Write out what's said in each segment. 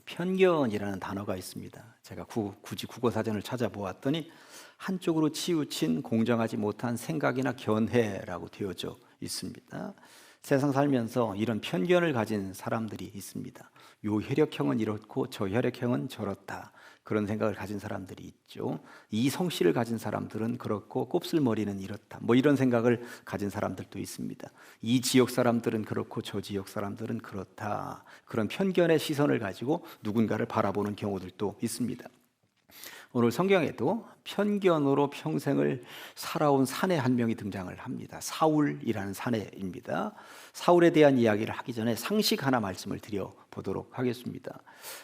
편견이라는 단어가 있습니다. 제가 굳이 국어사전을 찾아보았더니 한쪽으로 치우친 공정하지 못한 생각이나 견해라고 되어져 있습니다. 세상 살면서 이런 편견을 가진 사람들이 있습니다. 요 혈액형은 이렇고 저 혈액형은 저렇다, 그런 생각을 가진 사람들이 있죠. 이 성씨를 가진 사람들은 그렇고 곱슬머리는 이렇다, 뭐 이런 생각을 가진 사람들도 있습니다. 이 지역 사람들은 그렇고 저 지역 사람들은 그렇다, 그런 편견의 시선을 가지고 누군가를 바라보는 경우들도 있습니다. 오늘 성경에도 편견으로 평생을 살아온 사내 한 명이 등장을 합니다. 사울이라는 사내입니다. 사울에 대한 이야기를 하기 전에 상식 하나 말씀을 드려보도록 하겠습니다.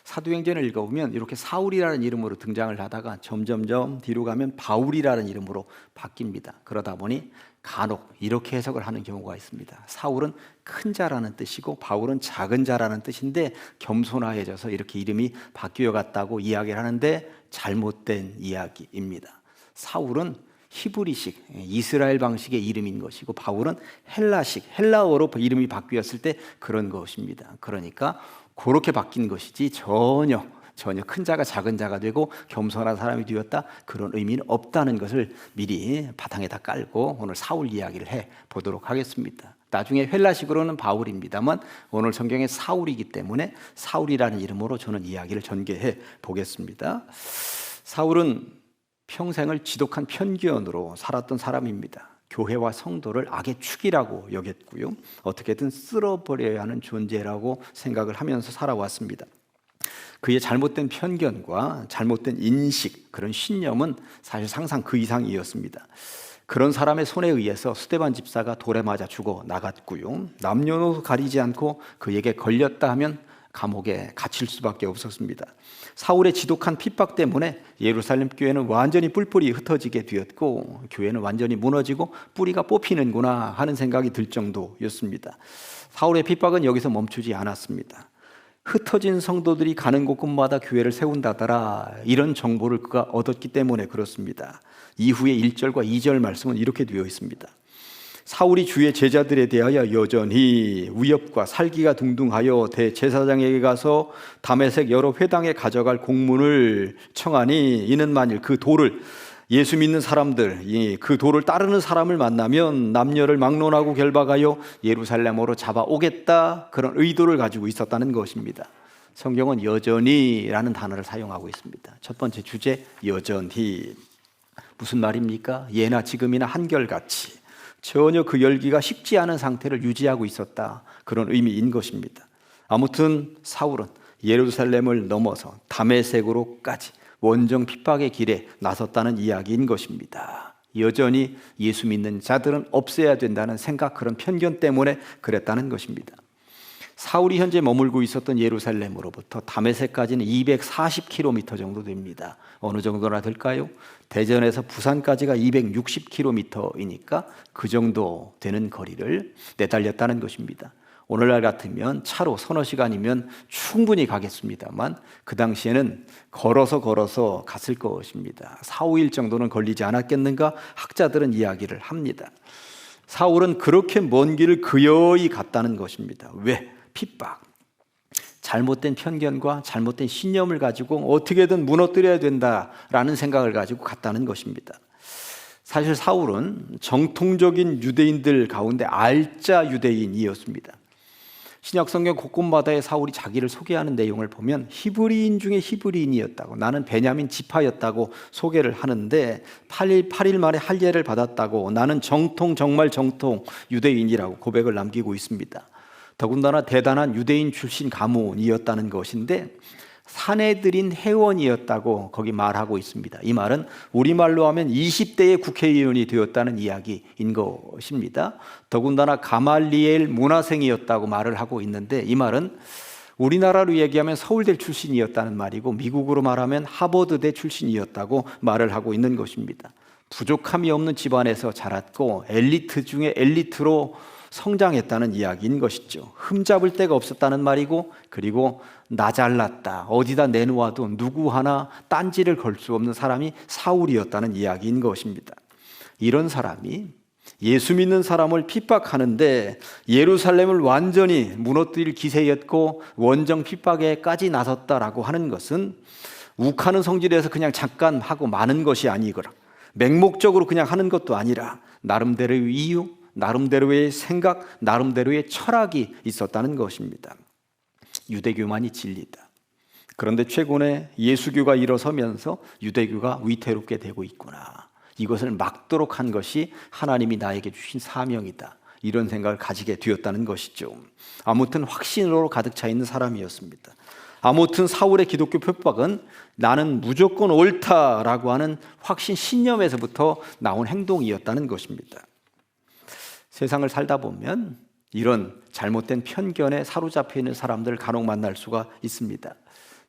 사도행전을 읽어보면 이렇게 사울이라는 이름으로 등장을 하다가 점점점 뒤로 가면 바울이라는 이름으로 바뀝니다. 그러다 보니 간혹 이렇게 해석을 하는 경우가 있습니다. 사울은 큰 자라는 뜻이고 바울은 작은 자라는 뜻인데 겸손해져서 이렇게 이름이 바뀌어 갔다고 이야기를 하는데 잘못된 이야기입니다. 사울은 히브리식, 이스라엘 방식의 이름인 것이고 바울은 헬라식, 헬라어로 이름이 바뀌었을 때 그런 것입니다. 그러니까 그렇게 바뀐 것이지 전혀 큰 자가 작은 자가 되고 겸손한 사람이 되었다, 그런 의미는 없다는 것을 미리 바탕에다 깔고 오늘 사울 이야기를 해보도록 하겠습니다. 나중에 헬라식으로는 바울입니다만 오늘 성경에 사울이기 때문에 사울이라는 이름으로 저는 이야기를 전개해 보겠습니다. 사울은 평생을 지독한 편견으로 살았던 사람입니다. 교회와 성도를 악의 축이라고 여겼고요, 어떻게든 쓸어버려야 하는 존재라고 생각을 하면서 살아왔습니다. 그의 잘못된 편견과 잘못된 인식, 그런 신념은 사실 상상 그 이상이었습니다. 그런 사람의 손에 의해서 스데반 집사가 돌에 맞아 죽어 나갔고요, 남녀노소 가리지 않고 그에게 걸렸다 하면 감옥에 갇힐 수밖에 없었습니다. 사울의 지독한 핍박 때문에 예루살렘 교회는 완전히 뿔뿔이 흩어지게 되었고 교회는 완전히 무너지고 뿌리가 뽑히는구나 하는 생각이 들 정도였습니다. 사울의 핍박은 여기서 멈추지 않았습니다. 흩어진 성도들이 가는 곳곳마다 교회를 세운다더라, 이런 정보를 그가 얻었기 때문에 그렇습니다. 이후에 1절과 2절 말씀은 이렇게 되어 있습니다. 사울이 주의 제자들에 대하여 여전히 위협과 살기가 둥둥하여 대제사장에게 가서 다메섹 여러 회당에 가져갈 공문을 청하니 이는 만일 그 돌을, 예수 믿는 사람들, 그 돌을 따르는 사람을 만나면 남녀를 막론하고 결박하여 예루살렘으로 잡아오겠다, 그런 의도를 가지고 있었다는 것입니다. 성경은 여전히라는 단어를 사용하고 있습니다. 첫 번째 주제, 여전히. 무슨 말입니까? 예나 지금이나 한결같이 전혀 그 열기가 식지 않은 상태를 유지하고 있었다, 그런 의미인 것입니다. 아무튼 사울은 예루살렘을 넘어서 다메섹으로까지 원정 핍박의 길에 나섰다는 이야기인 것입니다. 여전히 예수 믿는 자들은 없애야 된다는 생각, 그런 편견 때문에 그랬다는 것입니다. 사울이 현재 머물고 있었던 예루살렘으로부터 다메섹까지는 240km 정도 됩니다. 어느 정도나 될까요? 대전에서 부산까지가 260km이니까 그 정도 되는 거리를 내달렸다는 것입니다. 오늘날 같으면 차로 서너 시간이면 충분히 가겠습니다만 그 당시에는 걸어서 갔을 것입니다. 4, 5일 정도는 걸리지 않았겠는가 학자들은 이야기를 합니다. 사울은 그렇게 먼 길을 그여이 갔다는 것입니다. 왜? 핍박, 잘못된 편견과 잘못된 신념을 가지고 어떻게든 무너뜨려야 된다라는 생각을 가지고 갔다는 것입니다. 사실 사울은 정통적인 유대인들 가운데 알짜 유대인이었습니다. 신약 성경 곳곳마다의 사울이 자기를 소개하는 내용을 보면 히브리인 중에 히브리인이었다고, 나는 베냐민 지파였다고 소개를 하는데 8일 만에 할례를 받았다고, 나는 정말 정통 유대인이라고 고백을 남기고 있습니다. 더군다나 대단한 유대인 출신 가문이었다는 것인데 사내들인 회원이었다고 거기 말하고 있습니다. 이 말은 우리말로 하면 20대의 국회의원이 되었다는 이야기인 것입니다. 더군다나 가말리엘 문화생이었다고 말을 하고 있는데 이 말은 우리나라로 얘기하면 서울대 출신이었다는 말이고 미국으로 말하면 하버드대 출신이었다고 말을 하고 있는 것입니다. 부족함이 없는 집안에서 자랐고 엘리트 중에 엘리트로 성장했다는 이야기인 것이죠. 흠잡을 데가 없었다는 말이고, 그리고 나 잘났다, 어디다 내놓아도 누구 하나 딴지를 걸 수 없는 사람이 사울이었다는 이야기인 것입니다. 이런 사람이 예수 믿는 사람을 핍박하는데 예루살렘을 완전히 무너뜨릴 기세였고 원정 핍박에까지 나섰다라고 하는 것은 욱하는 성질에서 그냥 잠깐 하고 마는 것이 아니거라, 맹목적으로 그냥 하는 것도 아니라 나름대로의 이유, 나름대로의 생각, 나름대로의 철학이 있었다는 것입니다. 유대교만이 진리다. 그런데 최근에 예수교가 일어서면서 유대교가 위태롭게 되고 있구나, 이것을 막도록 한 것이 하나님이 나에게 주신 사명이다, 이런 생각을 가지게 되었다는 것이죠. 아무튼 확신으로 가득 차 있는 사람이었습니다. 아무튼 사울의 기독교 핍박은 나는 무조건 옳다라고 하는 확신 신념에서부터 나온 행동이었다는 것입니다. 세상을 살다 보면 이런 잘못된 편견에 사로잡혀 있는 사람들을 간혹 만날 수가 있습니다.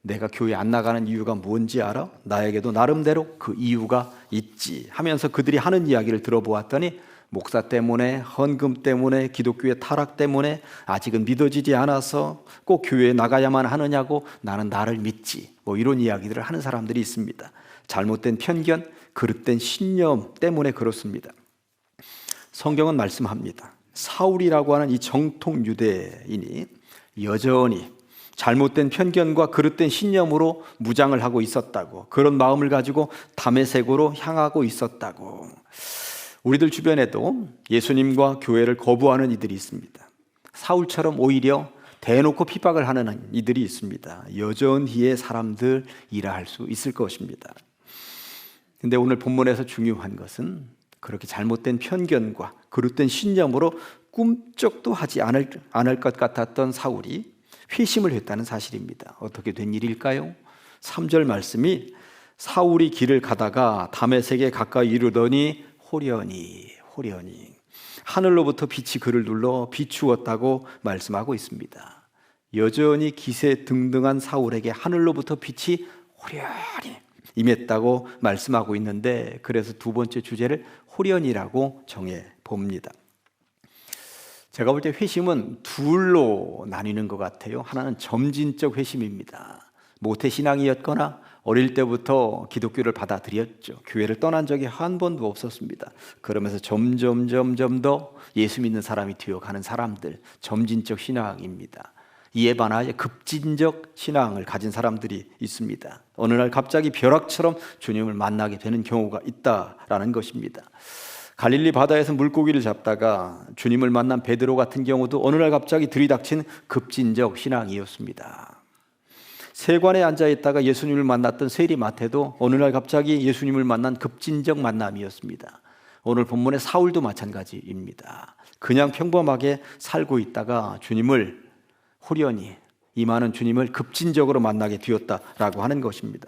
내가 교회 안 나가는 이유가 뭔지 알아? 나에게도 나름대로 그 이유가 있지 하면서 그들이 하는 이야기를 들어보았더니 목사 때문에, 헌금 때문에, 기독교의 타락 때문에 아직은 믿어지지 않아서 꼭 교회에 나가야만 하느냐고 나는 나를 믿지, 이런 이야기들을 하는 사람들이 있습니다. 잘못된 편견, 그릇된 신념 때문에 그렇습니다. 성경은 말씀합니다. 사울이라고 하는 이 정통 유대인이 여전히 잘못된 편견과 그릇된 신념으로 무장을 하고 있었다고, 그런 마음을 가지고 다메섹으로 향하고 있었다고. 우리들 주변에도 예수님과 교회를 거부하는 이들이 있습니다. 사울처럼 오히려 대놓고 핍박을 하는 이들이 있습니다. 여전히의 사람들이라 할 수 있을 것입니다. 근데 오늘 본문에서 중요한 것은 그렇게 잘못된 편견과 그릇된 신념으로 꿈쩍도 하지 않을 것 같았던 사울이 회심을 했다는 사실입니다. 어떻게 된 일일까요? 3절 말씀이 사울이 길을 가다가 다메섹에 가까이 이르더니 호련히 하늘로부터 빛이 그를 눌러 비추었다고 말씀하고 있습니다. 여전히 기세 등등한 사울에게 하늘로부터 빛이 호련히 임했다고 말씀하고 있는데, 그래서 두 번째 주제를 호련이라고 정해 봅니다. 제가 볼 때 회심은 둘로 나뉘는 것 같아요. 하나는 점진적 회심입니다. 모태신앙이었거나 어릴 때부터 기독교를 받아들였죠. 교회를 떠난 적이 한 번도 없었습니다. 그러면서 점점 더 예수 믿는 사람이 되어가는 사람들, 점진적 신앙입니다. 이에 반하여 급진적 신앙을 가진 사람들이 있습니다. 어느 날 갑자기 벼락처럼 주님을 만나게 되는 경우가 있다라는 것입니다. 갈릴리 바다에서 물고기를 잡다가 주님을 만난 베드로 같은 경우도 어느 날 갑자기 들이닥친 급진적 신앙이었습니다. 세관에 앉아있다가 예수님을 만났던 세리마태도 어느 날 갑자기 예수님을 만난 급진적 만남이었습니다. 오늘 본문의 사울도 마찬가지입니다. 그냥 평범하게 살고 있다가 주님을 호련히 임하는 주님을 급진적으로 만나게 되었다라고 하는 것입니다.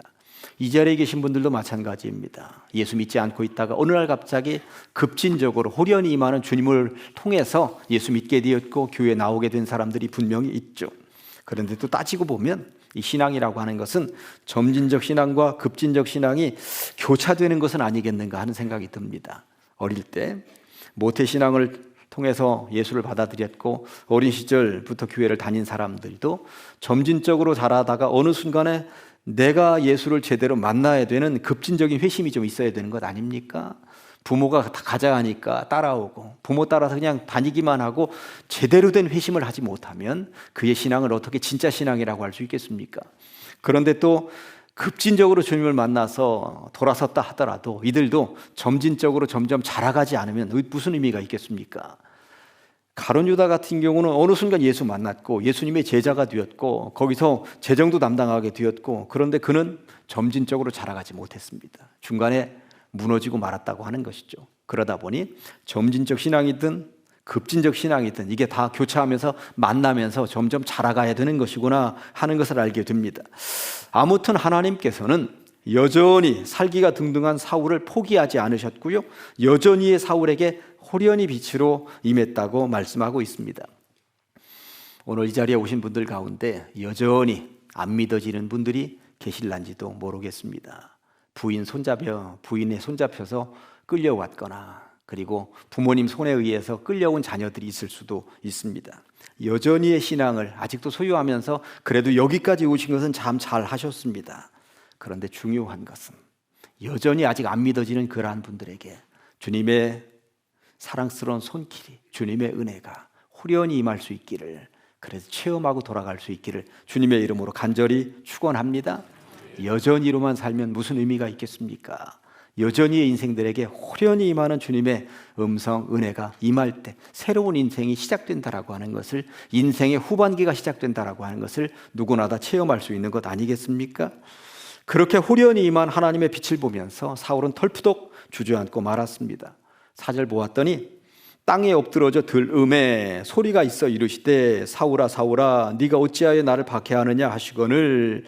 이 자리에 계신 분들도 마찬가지입니다. 예수 믿지 않고 있다가 어느 날 갑자기 급진적으로 호련히 임하는 주님을 통해서 예수 믿게 되었고 교회에 나오게 된 사람들이 분명히 있죠. 그런데 또 따지고 보면 이 신앙이라고 하는 것은 점진적 신앙과 급진적 신앙이 교차되는 것은 아니겠는가 하는 생각이 듭니다. 어릴 때 모태신앙을 통해서 예수를 받아들였고 어린 시절부터 교회를 다닌 사람들도 점진적으로 자라다가 어느 순간에 내가 예수를 제대로 만나야 되는 급진적인 회심이 좀 있어야 되는 것 아닙니까? 부모가 다 가자 하니까 따라오고 부모 따라서 그냥 다니기만 하고 제대로 된 회심을 하지 못하면 그의 신앙을 어떻게 진짜 신앙이라고 할 수 있겠습니까? 그런데 또 급진적으로 주님을 만나서 돌아섰다 하더라도 이들도 점진적으로 점점 자라가지 않으면 무슨 의미가 있겠습니까? 가룟 유다 같은 경우는 어느 순간 예수 만났고 예수님의 제자가 되었고 거기서 재정도 담당하게 되었고, 그런데 그는 점진적으로 자라가지 못했습니다. 중간에 무너지고 말았다고 하는 것이죠. 그러다 보니 점진적 신앙이든 급진적 신앙이든 이게 다 교차하면서 만나면서 점점 자라가야 되는 것이구나 하는 것을 알게 됩니다. 아무튼 하나님께서는 여전히 살기가 등등한 사울을 포기하지 않으셨고요, 여전히의 사울에게 호련히 빛으로 임했다고 말씀하고 있습니다. 오늘 이 자리에 오신 분들 가운데 여전히 안 믿어지는 분들이 계실란지도 모르겠습니다. 부인에 손잡혀서 끌려왔거나 그리고 부모님 손에 의해서 끌려온 자녀들이 있을 수도 있습니다. 여전히의 신앙을 아직도 소유하면서 그래도 여기까지 오신 것은 참 잘 하셨습니다. 그런데 중요한 것은 여전히 아직 안 믿어지는 그러한 분들에게 주님의 사랑스러운 손길이, 주님의 은혜가 호련히 임할 수 있기를, 그래서 체험하고 돌아갈 수 있기를 주님의 이름으로 간절히 축원합니다. 여전히로만 살면 무슨 의미가 있겠습니까? 여전히의 인생들에게 호련히 임하는 주님의 음성, 은혜가 임할 때 새로운 인생이 시작된다라고 하는 것을, 인생의 후반기가 시작된다라고 하는 것을 누구나 다 체험할 수 있는 것 아니겠습니까? 그렇게 호련히 임한 하나님의 빛을 보면서 사울은 털푸덕 주저앉고 말았습니다. 4절 보았더니 땅에 엎드러져 들음에 소리가 있어 이르시되 사울아 사울아 네가 어찌하여 나를 박해하느냐 하시거늘,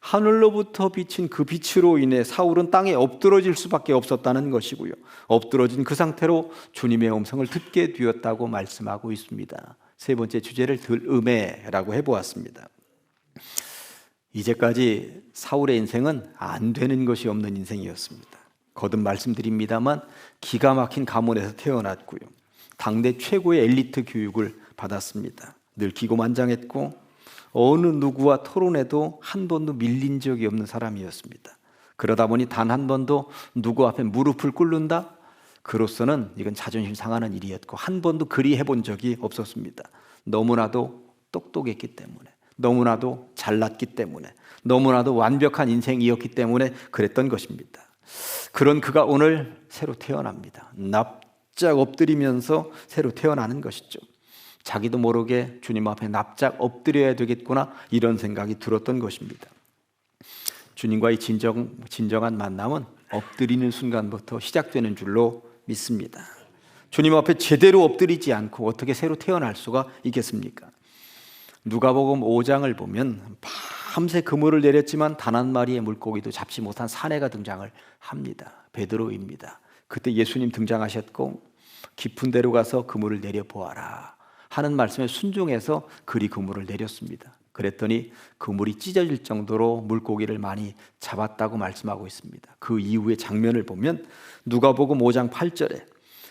하늘로부터 비친 그 빛으로 인해 사울은 땅에 엎드러질 수밖에 없었다는 것이고요, 엎드러진 그 상태로 주님의 음성을 듣게 되었다고 말씀하고 있습니다. 세 번째 주제를 들음에라고 해보았습니다. 이제까지 사울의 인생은 안 되는 것이 없는 인생이었습니다. 거듭 말씀드립니다만 기가 막힌 가문에서 태어났고요, 당대 최고의 엘리트 교육을 받았습니다. 늘 기고만장했고 어느 누구와 토론해도 한 번도 밀린 적이 없는 사람이었습니다. 그러다 보니 단 한 번도 누구 앞에 무릎을 꿇는다? 그로서는 이건 자존심 상하는 일이었고 한 번도 그리 해본 적이 없었습니다. 너무나도 똑똑했기 때문에, 너무나도 잘났기 때문에, 너무나도 완벽한 인생이었기 때문에 그랬던 것입니다. 그런 그가 오늘 새로 태어납니다. 납작 엎드리면서 새로 태어나는 것이죠. 자기도 모르게 주님 앞에 납작 엎드려야 되겠구나, 이런 생각이 들었던 것입니다. 주님과의 진정한 만남은 엎드리는 순간부터 시작되는 줄로 믿습니다. 주님 앞에 제대로 엎드리지 않고 어떻게 새로 태어날 수가 있겠습니까? 누가복음 5장을 보면 밤새 그물을 내렸지만 단 한 마리의 물고기도 잡지 못한 사내가 등장을 합니다. 베드로입니다. 그때 예수님 등장하셨고 깊은 데로 가서 그물을 내려보아라 하는 말씀에 순종해서 그리 그물을 내렸습니다. 그랬더니 그물이 찢어질 정도로 물고기를 많이 잡았다고 말씀하고 있습니다. 그 이후의 장면을 보면 누가복음 5장 8절에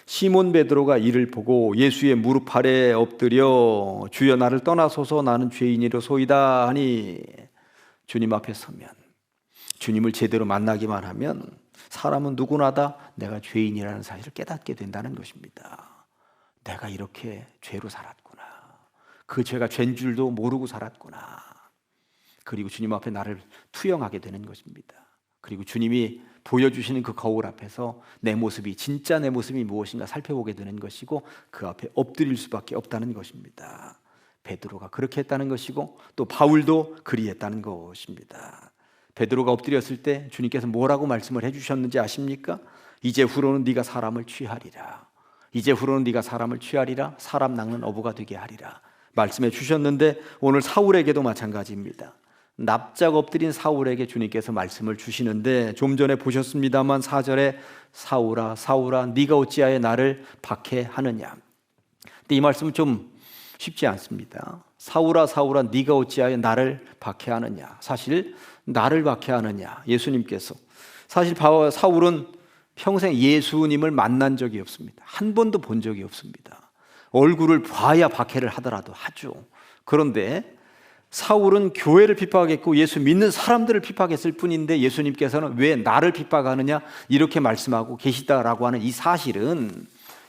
시몬 베드로가 이를 보고 예수의 무릎 아래 엎드려 주여 나를 떠나소서 나는 죄인이로소이다 하니, 주님 앞에 서면, 주님을 제대로 만나기만 하면 사람은 누구나 다 내가 죄인이라는 사실을 깨닫게 된다는 것입니다. 내가 이렇게 죄로 살았구나, 그 죄가 죄인 줄도 모르고 살았구나. 그리고 주님 앞에 나를 투영하게 되는 것입니다. 그리고 주님이 보여주시는 그 거울 앞에서 내 모습이, 진짜 내 모습이 무엇인가 살펴보게 되는 것이고 그 앞에 엎드릴 수밖에 없다는 것입니다. 베드로가 그렇게 했다는 것이고 또 바울도 그리했다는 것입니다. 베드로가 엎드렸을 때 주님께서 뭐라고 말씀을 해주셨는지 아십니까? 이제 후로는 네가 사람을 취하리라, 이제 후로는 네가 사람을 취하리라, 사람 낚는 어부가 되게 하리라 말씀해 주셨는데, 오늘 사울에게도 마찬가지입니다. 납작 엎드린 사울에게 주님께서 말씀을 주시는데, 좀 전에 보셨습니다만 4절에 사울아 사울아 네가 어찌하여 나를 박해하느냐. 근데 이 말씀은 좀 쉽지 않습니다. 사울아 사울아 네가 어찌하여 나를 박해하느냐. 사실 나를 박해하느냐, 예수님께서, 사실 사울은 평생 예수님을 만난 적이 없습니다. 한 번도 본 적이 없습니다. 얼굴을 봐야 박해를 하더라도 하죠. 그런데 사울은 교회를 핍박했고 예수 믿는 사람들을 핍박했을 뿐인데 예수님께서는 왜 나를 핍박하느냐 이렇게 말씀하고 계시다라고 하는 이 사실은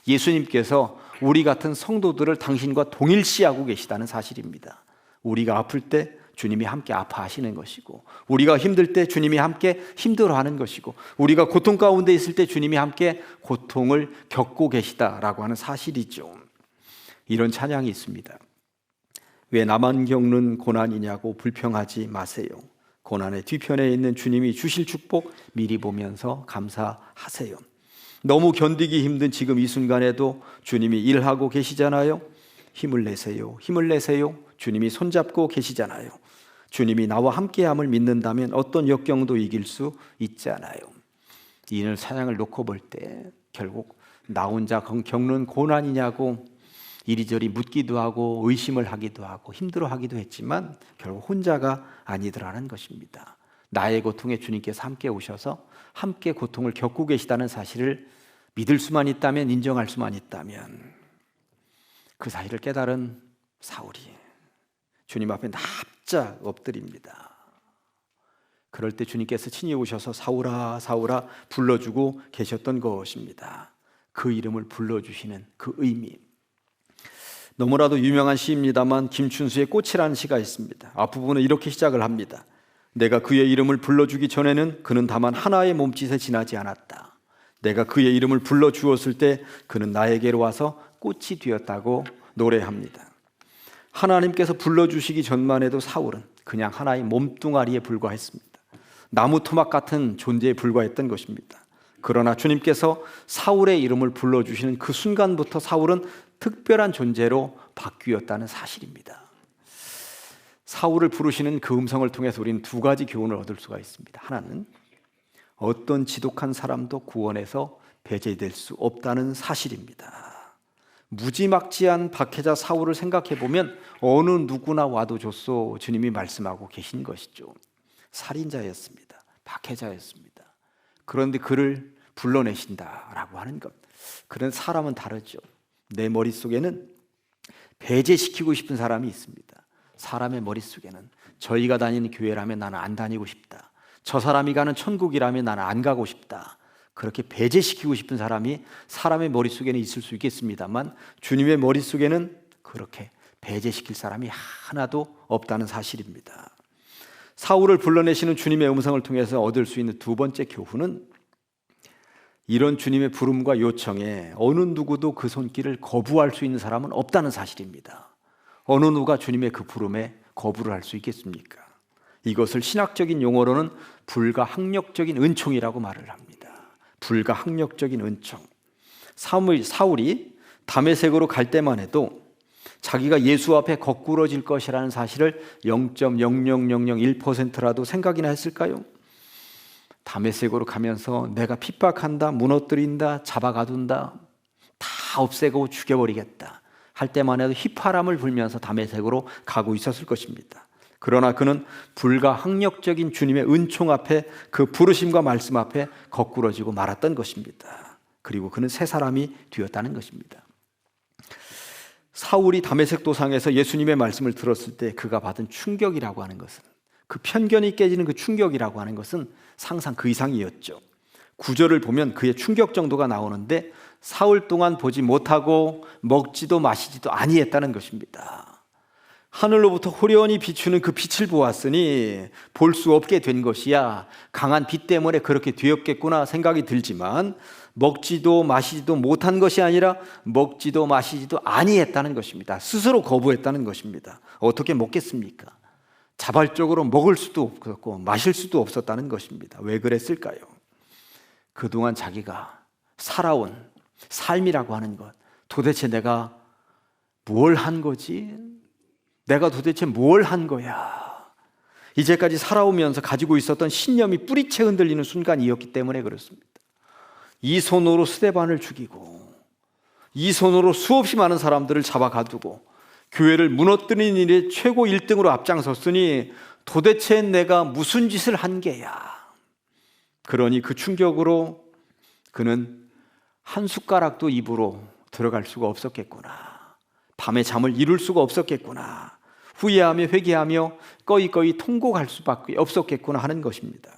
예수님께서 우리 같은 성도들을 당신과 동일시하고 계시다는 사실입니다. 우리가 아플 때 주님이 함께 아파하시는 것이고, 우리가 힘들 때 주님이 함께 힘들어하는 것이고, 우리가 고통 가운데 있을 때 주님이 함께 고통을 겪고 계시다라고 하는 사실이죠. 이런 찬양이 있습니다. 왜 나만 겪는 고난이냐고 불평하지 마세요. 고난의 뒤편에 있는 주님이 주실 축복 미리 보면서 감사하세요. 너무 견디기 힘든 지금 이 순간에도 주님이 일하고 계시잖아요. 힘을 내세요, 힘을 내세요. 주님이 손잡고 계시잖아요. 주님이 나와 함께함을 믿는다면 어떤 역경도 이길 수 있잖아요. 이날 찬양을 놓고 볼 때 결국 나 혼자 겪는 고난이냐고 이리저리 묻기도 하고 의심을 하기도 하고 힘들어하기도 했지만 결국 혼자가 아니더라는 것입니다. 나의 고통에 주님께서 함께 오셔서 함께 고통을 겪고 계시다는 사실을 믿을 수만 있다면, 인정할 수만 있다면, 그 사실을 깨달은 사울이 주님 앞에 납작 엎드립니다. 그럴 때 주님께서 친히 오셔서 사울아 사울아 불러주고 계셨던 것입니다. 그 이름을 불러주시는 그 의미. 너무나도 유명한 시입니다만 김춘수의 꽃이라는 시가 있습니다. 앞부분은 이렇게 시작을 합니다. 내가 그의 이름을 불러주기 전에는 그는 다만 하나의 몸짓에 지나지 않았다. 내가 그의 이름을 불러주었을 때 그는 나에게로 와서 꽃이 되었다고 노래합니다. 하나님께서 불러주시기 전만 해도 사울은 그냥 하나의 몸뚱아리에 불과했습니다. 나무 토막 같은 존재에 불과했던 것입니다. 그러나 주님께서 사울의 이름을 불러주시는 그 순간부터 사울은 특별한 존재로 바뀌었다는 사실입니다. 사울을 부르시는 그 음성을 통해서 우리는 두 가지 교훈을 얻을 수가 있습니다. 하나는 어떤 지독한 사람도 구원에서 배제될 수 없다는 사실입니다. 무지막지한 박해자 사울을 생각해 보면 어느 누구나 와도 좋소 주님이 말씀하고 계신 것이죠. 살인자였습니다. 박해자였습니다. 그런데 그를 불러내신다라고 하는 것, 그런 사람은 다르죠. 내 머릿속에는 배제시키고 싶은 사람이 있습니다. 사람의 머릿속에는 저희가 다니는 교회라면 나는 안 다니고 싶다, 저 사람이 가는 천국이라면 나는 안 가고 싶다, 그렇게 배제시키고 싶은 사람이 사람의 머릿속에는 있을 수 있겠습니다만 주님의 머릿속에는 그렇게 배제시킬 사람이 하나도 없다는 사실입니다. 사울을 불러내시는 주님의 음성을 통해서 얻을 수 있는 두 번째 교훈은 이런 주님의 부름과 요청에 어느 누구도 그 손길을 거부할 수 있는 사람은 없다는 사실입니다. 어느 누가 주님의 그 부름에 거부를 할 수 있겠습니까? 이것을 신학적인 용어로는 불가항력적인 은총이라고 말을 합니다. 불가항력적인 은총. 사울이 다메섹으로 갈 때만 해도 자기가 예수 앞에 거꾸러질 것이라는 사실을 0.00001%라도 생각이나 했을까요? 다메섹으로 가면서 내가 핍박한다, 무너뜨린다, 잡아가둔다, 다 없애고 죽여버리겠다 할 때만 해도 휘파람을 불면서 다메섹으로 가고 있었을 것입니다. 그러나 그는 불가항력적인 주님의 은총 앞에, 그 부르심과 말씀 앞에 거꾸러지고 말았던 것입니다. 그리고 그는 새 사람이 되었다는 것입니다. 사울이 다메섹 도상에서 예수님의 말씀을 들었을 때 그가 받은 충격이라고 하는 것은, 그 편견이 깨지는 그 충격이라고 하는 것은 상상 그 이상이었죠. 구절을 보면 그의 충격 정도가 나오는데 사흘 동안 보지 못하고 먹지도 마시지도 아니했다는 것입니다. 하늘로부터 호련히 비추는 그 빛을 보았으니 볼 수 없게 된 것이야, 강한 빛 때문에 그렇게 되었겠구나 생각이 들지만 먹지도 마시지도 못한 것이 아니라 먹지도 마시지도 아니했다는 것입니다. 스스로 거부했다는 것입니다. 어떻게 먹겠습니까? 자발적으로 먹을 수도 없었고 마실 수도 없었다는 것입니다. 왜 그랬을까요? 그동안 자기가 살아온 삶이라고 하는 것, 도대체 내가 뭘 한 거지? 내가 도대체 뭘 한 거야? 이제까지 살아오면서 가지고 있었던 신념이 뿌리채 흔들리는 순간이었기 때문에 그렇습니다. 이 손으로 스데반을 죽이고 이 손으로 수없이 많은 사람들을 잡아가두고 교회를 무너뜨리는 일에 최고 1등으로 앞장섰으니 도대체 내가 무슨 짓을 한 게야? 그러니 그 충격으로 그는 한 숟가락도 입으로 들어갈 수가 없었겠구나. 밤에 잠을 이룰 수가 없었겠구나. 후회하며 회개하며 꺼이꺼이 통곡할 수밖에 없었겠구나 하는 것입니다.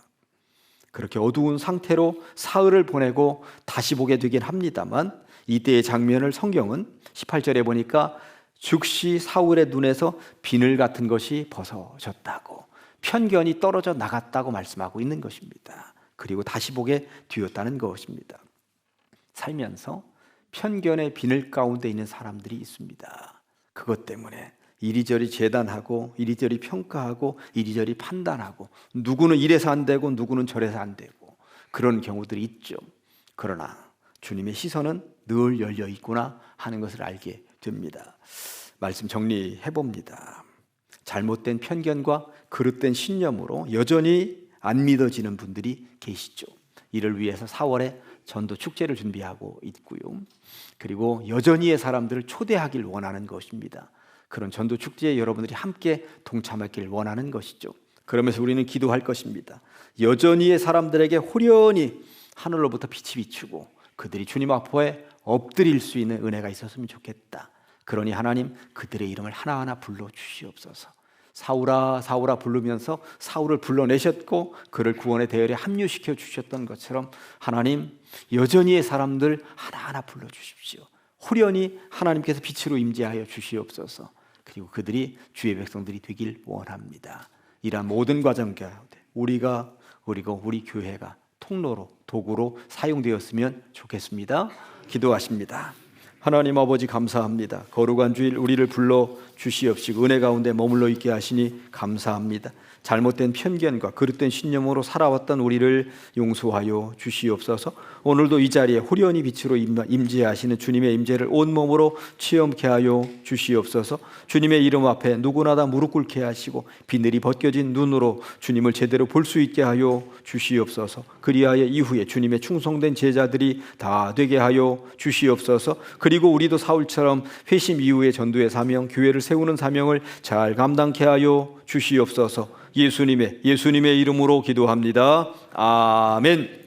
그렇게 어두운 상태로 사흘을 보내고 다시 보게 되긴 합니다만 이때의 장면을 성경은 18절에 보니까 즉시 사울의 눈에서 비늘 같은 것이 벗어졌다고, 편견이 떨어져 나갔다고 말씀하고 있는 것입니다. 그리고 다시 보게 되었다는 것입니다. 살면서 편견의 비늘 가운데 있는 사람들이 있습니다. 그것 때문에 이리저리 재단하고 이리저리 평가하고 이리저리 판단하고 누구는 이래서 안 되고 누구는 저래서 안 되고 그런 경우들이 있죠. 그러나 주님의 시선은 늘 열려 있구나 하는 것을 알게 됩니다. 말씀 정리해 봅니다. 잘못된 편견과 그릇된 신념으로 여전히 안 믿어지는 분들이 계시죠. 이를 위해서 4월에 전도 축제를 준비하고 있고요. 그리고 여전히의 사람들을 초대하길 원하는 것입니다. 그런 전도 축제에 여러분들이 함께 동참하길 원하는 것이죠. 그러면서 우리는 기도할 것입니다. 여전히의 사람들에게 호련히 하늘로부터 빛이 비추고 그들이 주님 앞에 엎드릴 수 있는 은혜가 있었으면 좋겠다. 그러니 하나님 그들의 이름을 하나하나 불러 주시옵소서. 사울아 사울아 부르면서 사울을 불러내셨고 그를 구원의 대열에 합류시켜 주셨던 것처럼 하나님 여전히 사람들 하나하나 불러주십시오. 호련히 하나님께서 빛으로 임재하여 주시옵소서. 그리고 그들이 주의 백성들이 되길 원합니다. 이러한 모든 과정 가운데 우리가 그리고 우리 교회가 통로로 도구로 사용되었으면 좋겠습니다. 기도하십니다. 하나님 아버지 감사합니다. 거룩한 주일 우리를 불러 주시옵시고 은혜 가운데 머물러 있게 하시니 감사합니다. 잘못된 편견과 그릇된 신념으로 살아왔던 우리를 용서하여 주시옵소서. 오늘도 이 자리에 호련히 빛으로 임재하시는 주님의 임재를 온몸으로 체험케 하여 주시옵소서. 주님의 이름 앞에 누구나 다 무릎 꿇게 하시고 비늘이 벗겨진 눈으로 주님을 제대로 볼 수 있게 하여 주시옵소서. 그리하여 이후에 주님의 충성된 제자들이 다 되게 하여 주시옵소서. 그리고 우리도 사울처럼 회심 이후의 전도의 사명, 교회를 세우는 사명을 잘 감당케 하여 주시옵소서. 예수님의 이름으로 기도합니다. 아멘.